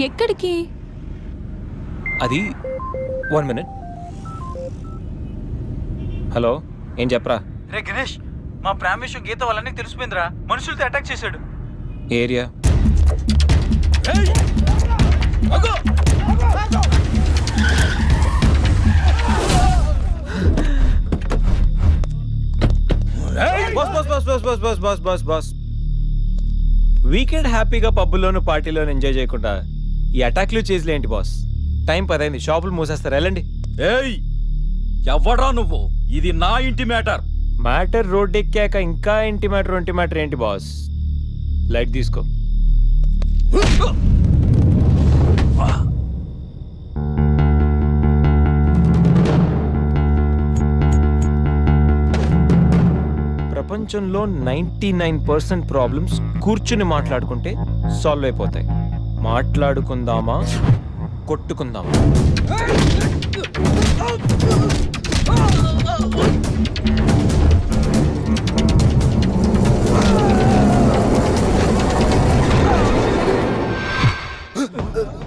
ఎక్కడికి? అది 1 minute. Hello, ఏం చెప్పరా? రే గణేష్, మా ప్రేమ విషయం గీత వాళ్ళని తెలిసిపోయిందిరా. మనుషులతో అటాక్ చేశాడు. ఏరియా బాస్ వీకెండ్ హ్యాపీగా పబ్బుల్లోనూ పార్టీలోనూ ఎంజాయ్ చేయకుండా ఈ అటాక్లు చేసిలే ఏంటి బాస్? టైం 10 అయింది, షాపులు మూసేస్తారు, వెళ్ళండి. ఏయ్, ఎవడ్రా నువ్వు? ఇది నా ఇంటి మ్యాటర్. మ్యాటర్ రోడ్ ఎక్కాక ఇంకా ఇంటి మ్యాటర్ ఏంటి బాస్? లైట్ తీసుకో. ప్రపంచంలో 99% ప్రాబ్లమ్స్ కూర్చుని మాట్లాడుకుంటే సాల్వ్ అయిపోతాయి. మాట్లాడుకుందామా, కొట్టుకుందామా?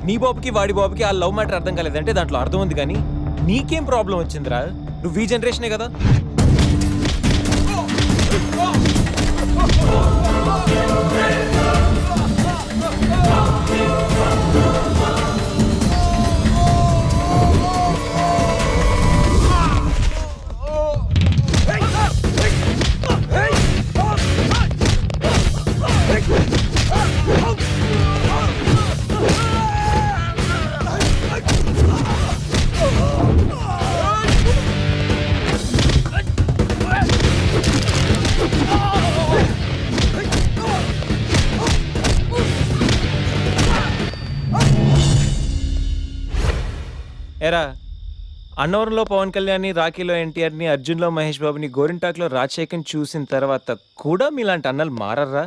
నీ బాబుకి వాడి బాబుకి ఆ లవ్ మ్యాటర్ అర్థం కాలేదంటే దాంట్లో అర్థం ఉంది, కానీ నీకేం ప్రాబ్లం వచ్చిందిరా? నువ్వు ఈ జనరేషనే కదా. ఎరా, అన్నవరంలో పవన్ కళ్యాణ్ని, రాఖీలో ఎన్టీఆర్ని, అర్జున్లో మహేష్ బాబుని, గోరింటాక్లో రాజశేఖర్ని చూసిన తర్వాత కూడా మీలాంటి అన్నలు మారర్రా?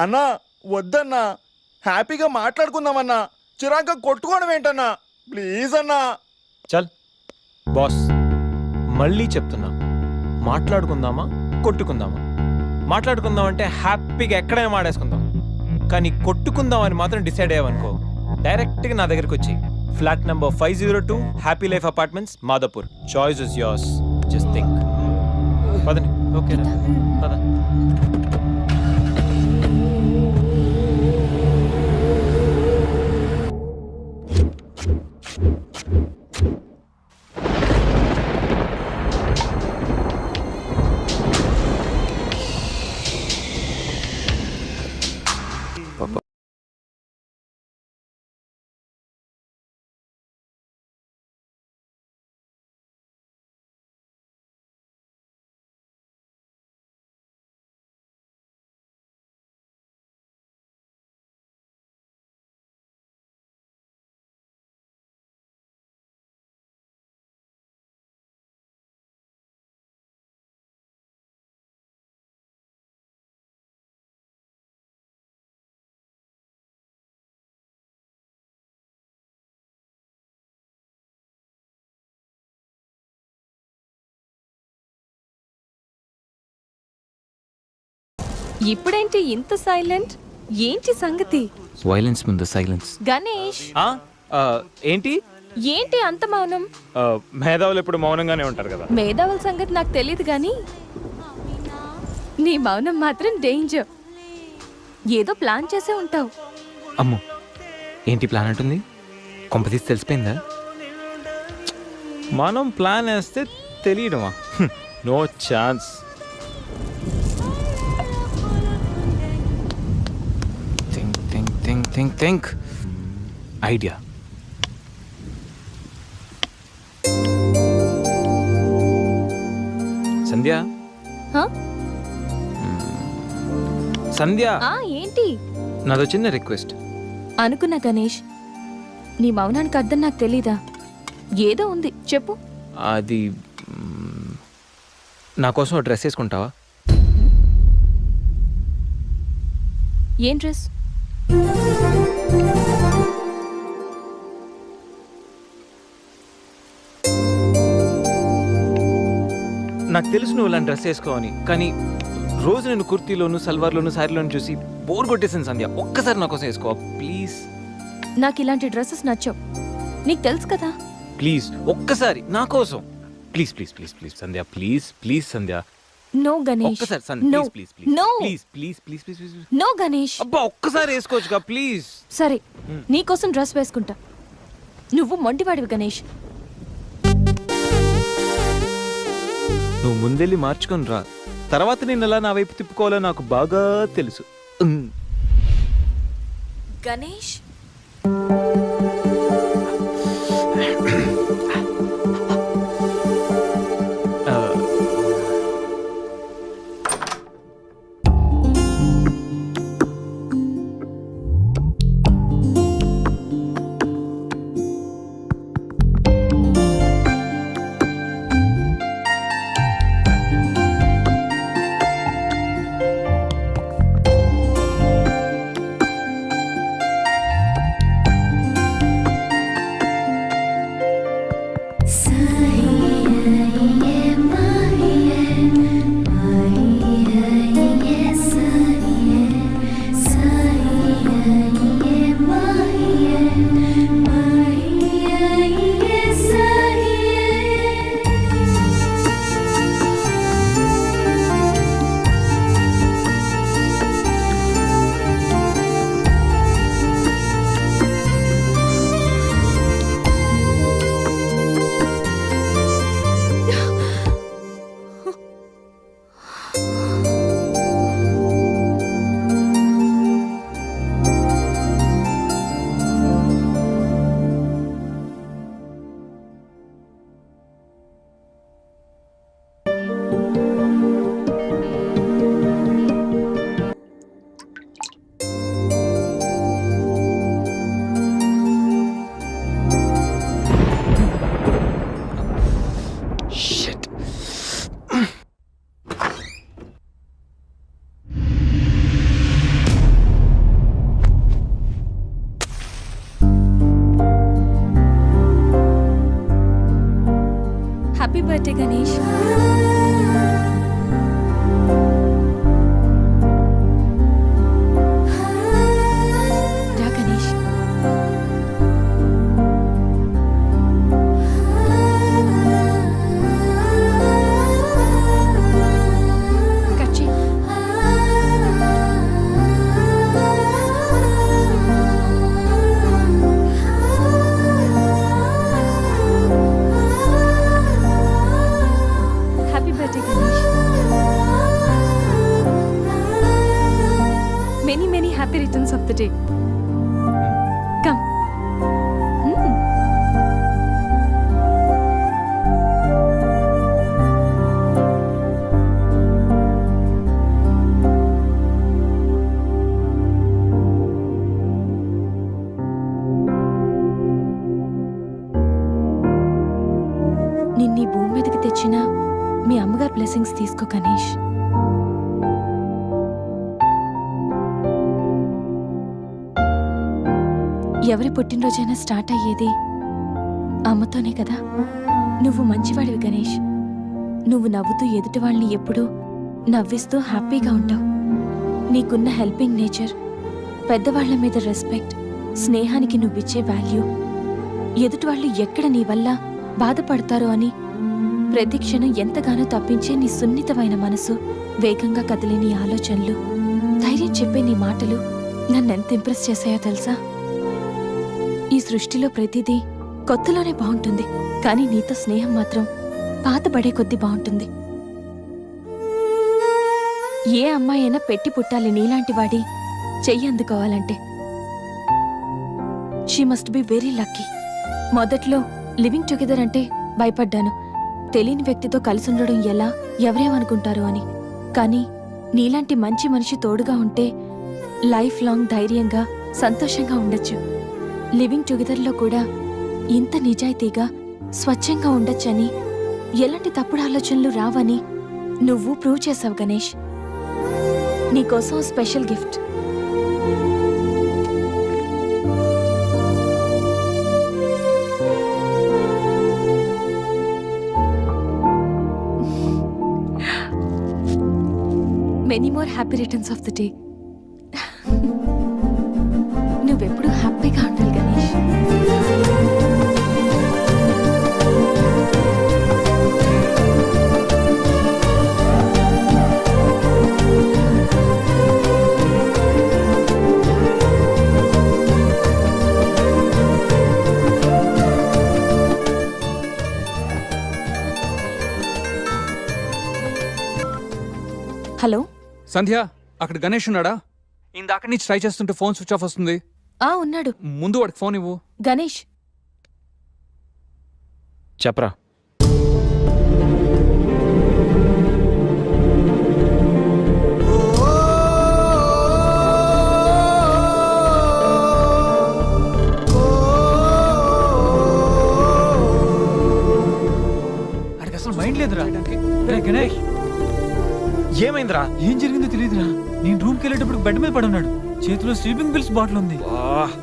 అన్నా వద్దన్నా, హ్యాపీగా మాట్లాడుకుందామన్నా. చిరాగ్గా కొట్టుకోవడం ఏంటన్నా? ప్లీజ్ అన్నా. చల్ బాస్, మళ్ళీ చెప్తున్నా, మాట్లాడుకుందామా, కొట్టుకుందామా? మాట్లాడుకుందాం అంటే హ్యాపీగా ఎక్కడైనా మాడేసుకుందాం, కానీ కొట్టుకుందాం అని మాత్రం డిసైడ్ అయ్యావనుకో, డైరెక్ట్గా నా దగ్గరికి వచ్చి flat number 502 happy life apartments, Madhapur. Choice is yours, just think. పదండి. ఓకే పద. ఇప్పుడేంటి ఇంత సైలెంట్? ఏంటి సంగతి? వైలెన్స్ ముందు సైలెన్స్. గణేష్, ఏంటి ఏంటి అంత మౌనం? మేధావులు ఎప్పుడు మౌనంగానే ఉంటారు కదా. మేధావుల సంగతి నాకు తెలియదు, కానీ నీ మౌనం మాత్రం డేంజర్. ఏదో ప్లాన్ చేసే ఉంటావు. అమ్మో, ఏంటి ప్లాన్ అంటుంది? కొంపతీసి తెలిసిపోయిందా? మనం ప్లాన్ వేస్తే తెలియడమా? No chance. Think idea. Sandhya, Sandhya, ఏంటి? నాదో చిన్న రిక్వెస్ట్. అనుకున్నా గణేష్, నీ మౌనానికి అర్థం నాకు తెలీదా? ఏదో ఉంది, చెప్పు. అది నా కోసం డ్రెస్ వేసుకుంటావా? ఏం డ్రెస్? నాకు తెలుసు నువ్వు ఇలాంటి డ్రెస్ వేసుకోవని, కానీ రోజు నేను కుర్తీలోను, సల్వార్లోను, శారీలోను చూసి బోర్ కొట్టేసాను సంధ్య. ఒక్కసారి నా కోసం వేసుకోవా ప్లీజ్? నాకు ఇలాంటి డ్రెస్సెస్ నచ్చవు, నీకు తెలుసు కదా. ప్లీజ్ ఒక్కసారి నా కోసం, please please please please Sandhya, please please Sandhya, no Ganesh, ఒక్కసారి Sandhya, no please please no please please please please please. No Ganesh. అబ్బా ఒక్కసారి వేసుకోవచ్చుగా ప్లీజ్. సరే, నీకోసం డ్రెస్ వేసుకుంటా. నువ్వు మొండివాడివి గణేష్. నువ్వు ముందెళ్ళి మార్చుకొని రా, తర్వాత నేను ఎలా నా వైపు తిప్పుకోవాలో నాకు బాగా తెలుసు. Ganesh, happy birthday Ganesh. రా గణేష్. కట్ చేయి. Happy birthday Ganesh. Many many happy returns of the day. Come. నిన్నీ భూమి మీదకి తెచ్చిన మీ అమ్మగారు బ్లెస్సింగ్స్ తీసుకో గణేష్. ఎవరి పుట్టినరోజైనా స్టార్ట్ అయ్యేది అమ్మతోనే కదా. నువ్వు మంచివాడివి గణేష్. నువ్వు నవ్వుతూ ఎదుటి వాళ్ళని ఎప్పుడూ నవ్విస్తూ హ్యాపీగా ఉంటావు. నీకున్న హెల్పింగ్ నేచర్, పెద్దవాళ్ల మీద రెస్పెక్ట్, స్నేహానికి నువ్విచ్చే వాల్యూ, ఎదుటి వాళ్ళు ఎక్కడ నీ వల్ల బాధపడతారో అని ప్రతి క్షణం ఎంతగానో తప్పించే నీ సున్నితమైన మనసు, వేగంగా కదిలే నీ ఆలోచనలు, ధైర్యం చెప్పే నీ మాటలు నన్నెంత ఇంప్రెస్ చేశాయో తెలుసా. ఈ సృష్టిలో ప్రతిదీ కొత్తలోనే బాగుంటుంది, కానీ నీతో స్నేహం మాత్రం పాతబడే కొద్దీ బాగుంటుంది. ఏ అమ్మాయి అయినా పెట్టి పుట్టాలి నీలాంటి వాడి చెయ్యి అందుకోవాలంటే. She must be very lucky. మొదట్లో లివింగ్ టుగెదర్ అంటే భయపడ్డాను, తెలియని వ్యక్తితో కలిసి ఉండడం ఎలా, ఎవరేమనుకుంటారో అని. కానీ నీలాంటి మంచి మనిషి తోడుగా ఉంటే లైఫ్ లాంగ్ ధైర్యంగా సంతోషంగా ఉండొచ్చు. లివింగ్ టుగెదర్లో కూడా ఇంత నిజాయితీగా స్వచ్ఛంగా ఉండొచ్చని, ఎలాంటి తప్పుడు ఆలోచనలు రావని నువ్వు ప్రూవ్ చేసావు గణేష్. నీకోసం special gift. Many more happy returns of the day. నువ్వెప్పుడు హ్యాపీగా ఉండాలి గణేష్. సంధ్య అక్కడ గణేష్ ఉన్నాడా? ఇందాక నుంచి ట్రై చేస్తుంటే ఫోన్ స్విచ్ ఆఫ్ వస్తుంది. ఉన్నాడు. ముందు వాడికి ఫోన్ ఇవ్వు. గణేష్, చెప్పరా. వాడికి అసలు మైండ్ లేదురా. రే గణేష్, ఏమైందిరా? ఏం జరిగిందో తెలియదురా. నేను రూమ్కి వెళ్ళేటప్పుడు బెడ్ మీద పడి ఉన్నాడు. చేతిలో స్లీపింగ్ పిల్స్ బాటిల్ ఉంది.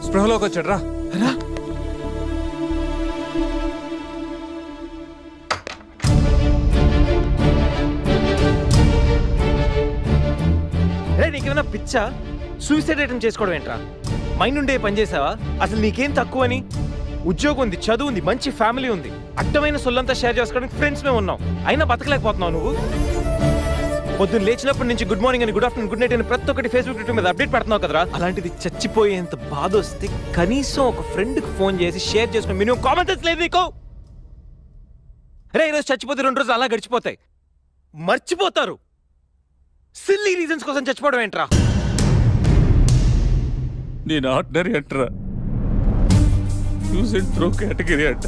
స్పృహలోకి వచ్చాడు రా. రా. రే నీకేమైనా పిచ్చా? సూసైడ్ అటెంప్ట్ చేసుకోవడం ఏంట్రా? మైండ్ ఉండే పని చేసావా? అసలు నీకేం తక్కువని? ఉద్యోగం ఉంది, చదువు ఉంది, మంచి ఫ్యామిలీ ఉంది, అడ్డమైన సొల్లంతా షేర్ చేసుకోవడానికి ఫ్రెండ్స్ మేము ఉన్నాం. అయినా బతకలేకపోతున్నావు నువ్వు. పొద్దున్న లేచినప్పటి నుంచి గుడ్ మార్నింగ్ అని, గుడ్ ఆఫ్టర్నూన్, గుడ్ నైట్ అని ప్రతి ఒక్కటి ఫేస్బుక్ ట్విట్టర్ మీద అప్డేట్ పెడుతున్నావు కదరా. అలాంటిది చచ్చిపోయేంత బాధ వస్తే కనీసం ఒక ఫ్రెండ్కి ఫోన్ చేసి షేర్ చేసుకుని మినిమం కామన్ సెన్స్ లేదు నీకు? రే ఈరోజు చచ్చిపోతే 2 రోజులు అలా గడిచిపోతాయి, మర్చిపోతారు. సిల్లీ రీజన్స్ కోసం చచ్చిపోవడం ఏంట్రా? నేను ఆర్డినరీ అంటరా, యూజ్ అండ్ త్రో కేటగిరీ అంట.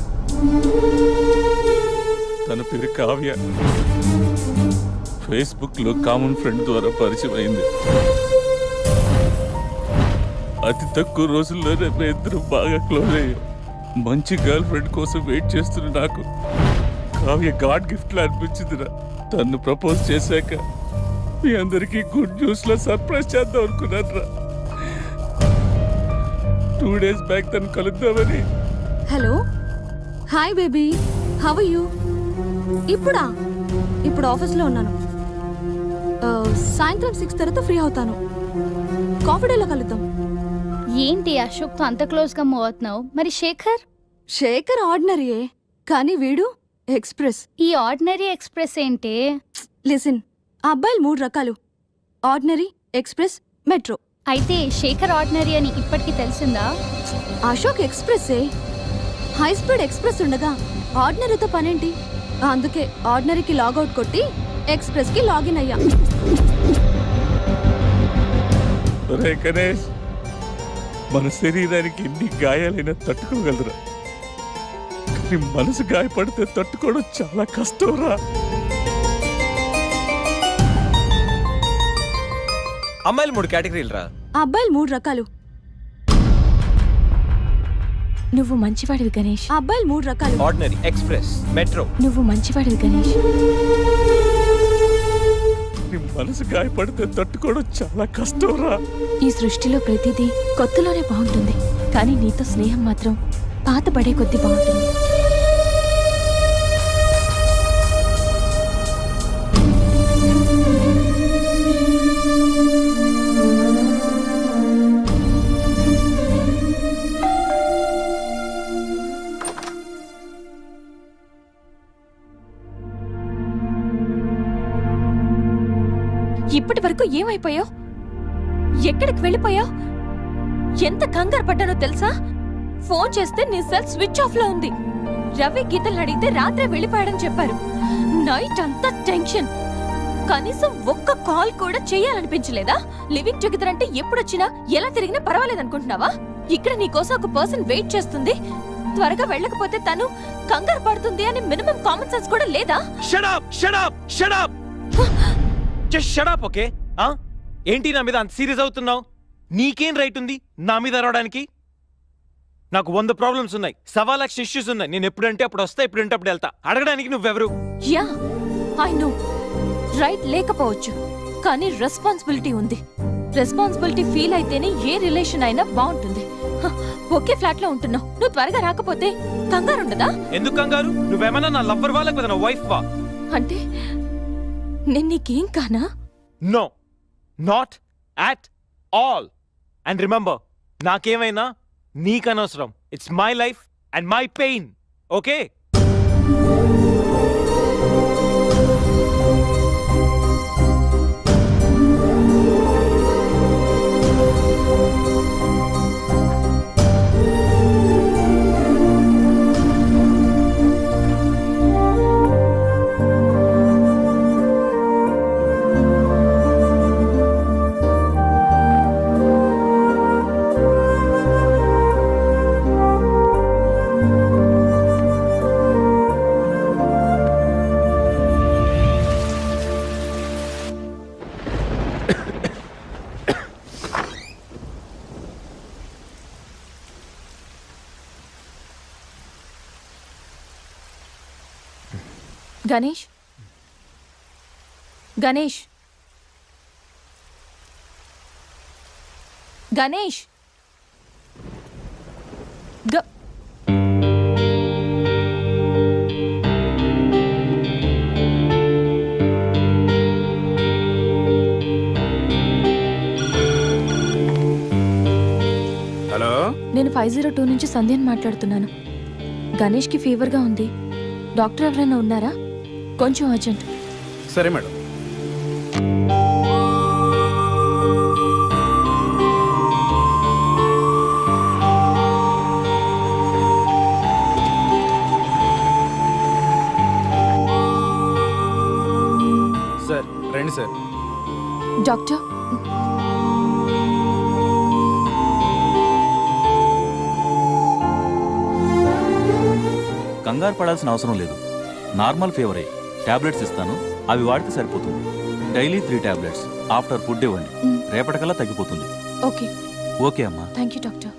తన పేరు కావ్య. ఫేస్బుక్ లో కామన్ ఫ్రెండ్ ద్వారా పరిచయం అయింది. అతి తక్కువ రోజుల్లోనే మేము ఇద్దరు బాగా క్లోజ్ అయ్యాం. మంచి గర్ల్ ఫ్రెండ్ కోసం వెయిట్ చేస్తున్న నాకు కావ్య గాడ్ గిఫ్ట్ లా అనిపించిందిరా. తను ప్రపోజ్ చేశాక మీ అందరికీ గుడ్ న్యూస్ లో సర్ప్రైజ్ చేద్దాం అనుకున్నాను రా. 2 days బ్యాక్ తను కలుద్దామని. Hello, hi baby, how are you? ఇప్పుడు ఆఫీస్లో ఉన్నాను. సాయంత్రం 6 తర్వాత ఫ్రీ అవుతాను. కాఫీ డేలో కలుద్దాం. ఏంటి అశోక్తో అంత క్లోజ్గా మూవ్ అవుతున్నావు? మరి శేఖర్ ఆర్డినరీయే, కానీ వీడు ఎక్స్ప్రెస్. ఈ ఆర్డినరీ ఎక్స్ప్రెస్ ఏంటి? లిసన్, ఆ అబ్బాయిలు 3 రకాలు: ఆర్డినరీ, ఎక్స్ప్రెస్, మెట్రో. అయితే శేఖర్ ఆర్డినరీ అని ఇప్పటికి తెలిసిందా? అశోక్ ఎక్స్ప్రెస్సే. హై స్పీడ్ ఎక్స్ప్రెస్ ఉండగా ఆర్డినరీతో పనేంటి? అందుకే ఆర్డినరీకి లాగౌట్ కొట్టి ఎక్స్ప్రెస్కి లాగిన్ అయ్యా. ఒరే గణేష్, మన శరీరానికి ఎన్ని గాయాలైనా తట్టుకోగలరా, కానీ మనసు గాయపడితే తట్టుకోవడం చాలా కష్టం రా. అమ్మాయిలు 3 కేటగిరీలు రా. ఆ అబ్బాయిలు 3 రకాలు. నువ్వు మంచివాడివి గణేష్. ఆ అబ్బాయిలు 3 రకాలు. Ordinary, express, metro. నువ్వు మంచివాడివి గణేష్. నీ మనసు గాయపడితే తట్టుకోవడం చాలా కష్టం రా. ఈ సృష్టిలో ప్రతిదీ కొత్తలోనే బాగుంటుంది, కానీ నీతో స్నేహం మాత్రం పాత పడే కొద్దీ బాగుంటుంది. ఇప్పటి వరకు ఏమైపోయావు? ఎక్కడికి వెళ్ళిపోయావు? ఎంత కంగారు పడ్డానో తెలుసా? ఫోన్ చేస్తే నీ సెల్ స్విచ్ ఆఫ్ లో ఉంది. రవి గీతలు అడిగితే రాత్రే వెళ్ళిపోయాడని చెప్పారు. నైట్ అంతా టెన్షన్. కనీసం ఒక్క కాల్ కూడా చేయాలనిపించలేదా? లివింగ్ టుగెదర్ అంటే ఎప్పుడొచ్చినా ఎలా తిరిగినా పర్వాలేదనుకుంటున్నావా? ఇక్కడ నీకోసం ఒక పర్సన్ వెయిట్ చేస్తుంది. త్వరగా వెళ్ళకపోతే తను కంగారు పడుతుంది అని మినిమం కామన్ సెన్స్ కూడా లేదా? Shut up, shut up, shut up. Just shut up, okay? ఏంటి నా మీద అంత సీరియస్ అవుతున్నావు? నీకేం రైట్ ఉంది నా మీద అరవడానికి? నాకు 100 ప్రాబ్లమ్స్ ఉన్నాయి, 1.25 లక్ష ఇష్యూస్ ఉన్నాయి. నేను ఎప్పుడంటే అప్పుడు వస్తా, ఎప్పుడంటే అప్పుడు వెళ్తా. అడగడానికి నువ్వెవరు? Yeah, I know. రైట్ లేకపోవచ్చు, కానీ రెస్పాన్సిబిలిటీ ఉంది. రెస్పాన్సిబిలిటీ ఫీల్ అయితేనే ఏ రిలేషన్ అయినా బాగుంటుంది. ఒకే ఫ్లాట్ లో ఉంటున్నావు, నువ్వు త్వరగా రాకపోతే కంగారు ఉండదా? ఎందుకు కంగారు? నువ్వేమన్నా నా లవ్వర్ వా లేకపోతే నా వైఫ్ వా? అంటే నేను నీకేం కానా? No, not at all. And remember, నాకేమైనా నీకనవసరం. It's my life and my pain, okay? Ganesh Ganesh Ganesh గ హలో నేను 502 నుంచి సంధ్యని మాట్లాడుతున్నాను. గణేష్కి ఫీవర్గా ఉంది. డాక్టర్ ఎవరైనా ఉన్నారా? కొంచెం అర్జెంట్. సరే మేడం. సార్ రండి సార్. డాక్టర్ కంగారు పడాల్సిన అవసరం లేదు. నార్మల్ ఫీవరే. టాబ్లెట్స్ ఇస్తాను, అవి వాడితే సరిపోతుంది. Daily 3 tablets. ఆఫ్టర్ ఫుడ్ ఇవ్వండి. రేపటికల్లా తగ్గిపోతుంది. ఓకే. ఓకే అమ్మా. Thank you doctor.